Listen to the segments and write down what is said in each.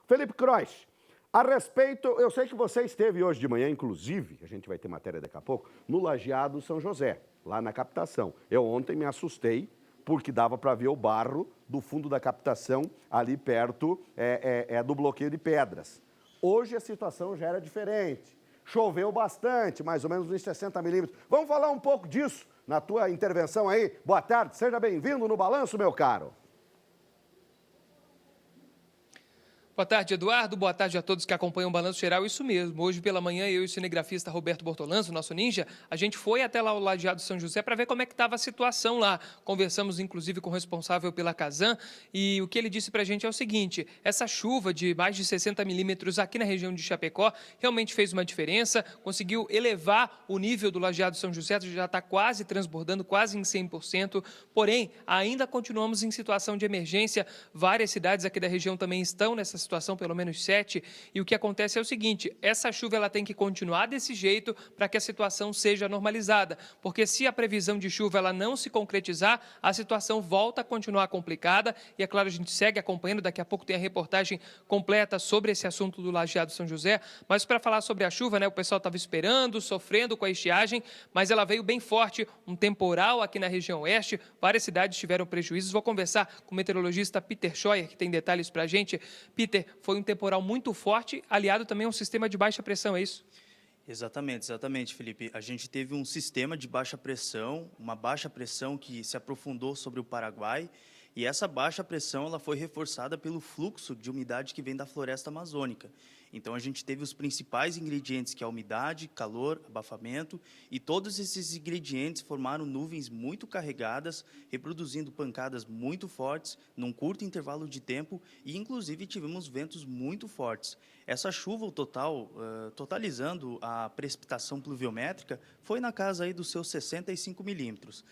Felipe Croix, a respeito, eu sei que você esteve hoje de manhã, inclusive, a gente vai ter matéria daqui a pouco, no Lajeado São José, lá na captação. Eu ontem me assustei, porque dava para ver o barro do fundo da captação ali perto do bloqueio de pedras. Hoje a situação já era diferente. Choveu bastante, mais ou menos uns 60 milímetros. Vamos falar um pouco disso na tua intervenção aí. Boa tarde, seja bem-vindo no Balanço, meu caro. Boa tarde, Eduardo. Boa tarde a todos que acompanham o Balanço Geral. Isso mesmo. Hoje pela manhã, eu e o cinegrafista Roberto Bortolanzo, nosso ninja, a gente foi até lá o Lajeado São José para ver como é que estava a situação lá. Conversamos, inclusive, com o responsável pela Casan e o que ele disse para a gente é o seguinte: essa chuva de mais de 60 milímetros aqui na região de Chapecó realmente fez uma diferença, conseguiu elevar o nível do Lajeado São José, já está quase transbordando, quase em 100%, porém, ainda continuamos em situação de emergência. Várias cidades aqui da região também estão nessa situação, pelo menos 7, e o que acontece é o seguinte: essa chuva ela tem que continuar desse jeito para que a situação seja normalizada, porque se a previsão de chuva ela não se concretizar, a situação volta a continuar complicada, e é claro, a gente segue acompanhando, daqui a pouco tem a reportagem completa sobre esse assunto do Lajeado São José, mas para falar sobre a chuva, né, o pessoal estava esperando, sofrendo com a estiagem, mas ela veio bem forte, um temporal aqui na região oeste, várias cidades tiveram prejuízos. Vou conversar com o meteorologista Peter Scheuer, que tem detalhes para a gente. Peter, foi um temporal muito forte, aliado também a um sistema de baixa pressão, é isso? Exatamente, Felipe. A gente teve um sistema de baixa pressão, uma baixa pressão que se aprofundou sobre o Paraguai, e essa baixa pressão ela foi reforçada pelo fluxo de umidade que vem da floresta amazônica. Então, a gente teve os principais ingredientes, que é a umidade, calor, abafamento, e todos esses ingredientes formaram nuvens muito carregadas, reproduzindo pancadas muito fortes, num curto intervalo de tempo, e, inclusive, tivemos ventos muito fortes. Essa chuva, o total, totalizando a precipitação pluviométrica, foi na casa aí dos seus 65 milímetros.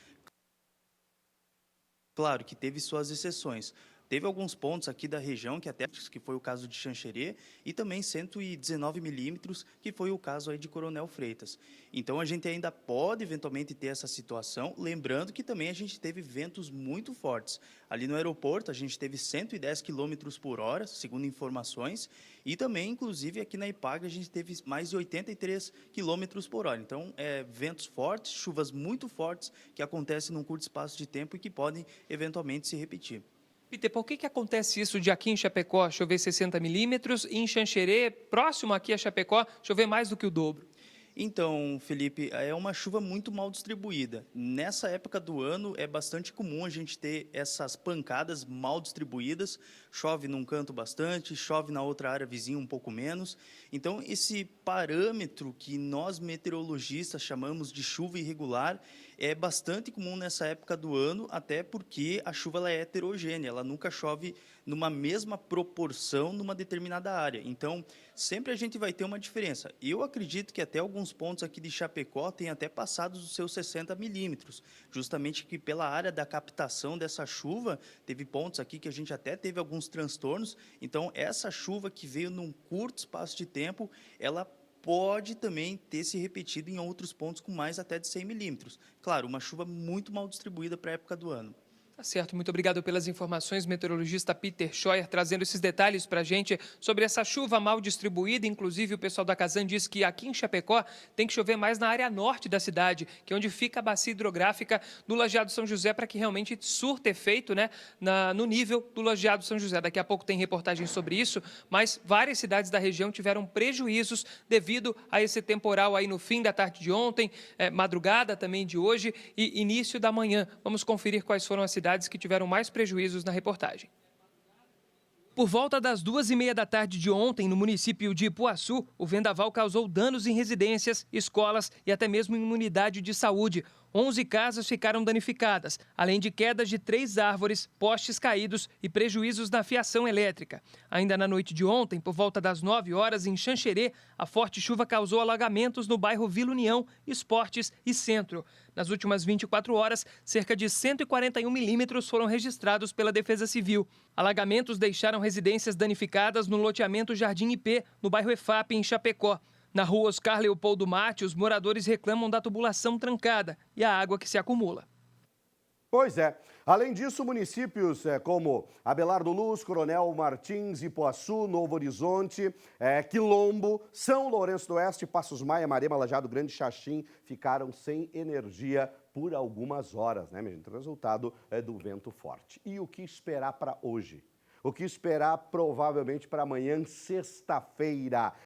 Claro que teve suas exceções. Teve alguns pontos aqui da região, que foi o caso de Xanxerê, e também 119 milímetros, que foi o caso aí de Coronel Freitas. Então, a gente ainda pode, eventualmente, ter essa situação, lembrando que também a gente teve ventos muito fortes. Ali no aeroporto, a gente teve 110 quilômetros por hora, segundo informações, e também, inclusive, aqui na Ipag, a gente teve mais de 83 quilômetros por hora. Então, ventos fortes, chuvas muito fortes, que acontecem num curto espaço de tempo e que podem, eventualmente, se repetir. Peter, por que acontece isso de aqui em Chapecó chover 60 milímetros e em Xanxerê, próximo aqui a Chapecó, chover mais do que o dobro? Então, Felipe, é uma chuva muito mal distribuída. Nessa época do ano, é bastante comum a gente ter essas pancadas mal distribuídas. Chove num canto bastante, chove na outra área vizinha um pouco menos. Então, esse parâmetro que nós meteorologistas chamamos de chuva irregular é bastante comum nessa época do ano, até porque a chuva ela é heterogênea, ela nunca chove numa mesma proporção numa determinada área. Então, sempre a gente vai ter uma diferença. Eu acredito que até alguns pontos aqui de Chapecó têm até passado dos seus 60 milímetros, justamente que pela área da captação dessa chuva, teve pontos aqui que a gente até teve alguns transtornos. Então, essa chuva que veio num curto espaço de tempo, ela pode também ter se repetido em outros pontos com mais até de 100 milímetros. Claro, uma chuva muito mal distribuída para a época do ano. Tá certo, muito obrigado pelas informações, meteorologista Peter Scheuer, trazendo esses detalhes para a gente sobre essa chuva mal distribuída. Inclusive, o pessoal da Casan diz que aqui em Chapecó tem que chover mais na área norte da cidade, que é onde fica a bacia hidrográfica do Lajeado São José, para que realmente surta efeito, né, no nível do Lajeado São José. Daqui a pouco tem reportagem sobre isso, mas várias cidades da região tiveram prejuízos devido a esse temporal aí no fim da tarde de ontem, madrugada também de hoje e início da manhã. Vamos conferir quais foram as cidades que tiveram mais prejuízos na reportagem. Por volta das 2h30 da tarde de ontem, no município de Ipuaçu, o vendaval causou danos em residências, escolas e até mesmo em unidade de saúde. 11 casas ficaram danificadas, além de quedas de 3 árvores, postes caídos e prejuízos na fiação elétrica. Ainda na noite de ontem, por volta das 9 horas, em Xanxerê, a forte chuva causou alagamentos no bairro Vila União, Esportes e Centro. Nas últimas 24 horas, cerca de 141 milímetros foram registrados pela Defesa Civil. Alagamentos deixaram residências danificadas no loteamento Jardim IP, no bairro EFAP, em Chapecó. Na rua Oscar Leopoldo Mate, os moradores reclamam da tubulação trancada e a água que se acumula. Pois é. Além disso, municípios como Abelardo Luz, Coronel Martins, Ipuaçu, Novo Horizonte, Quilombo, São Lourenço do Oeste, Passos Maia, Marema, Lajeado Grande, Xaxim ficaram sem energia por algumas horas, né, minha gente? Resultado do vento forte. E o que esperar para hoje? O que esperar provavelmente para amanhã, sexta-feira?